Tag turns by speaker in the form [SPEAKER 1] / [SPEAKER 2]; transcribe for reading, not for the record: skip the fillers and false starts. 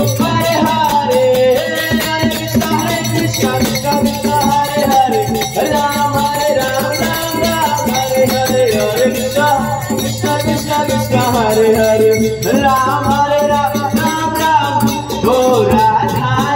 [SPEAKER 1] हरे हरे, हरे कृष्णा कृष्णा कृष्णा हरे हरे, राम राम राम हरे हरे, हरे कृष्णा कृष्णा कृष्णा कृष्णा हरे हरे, राम राम राम राम। ओ राधा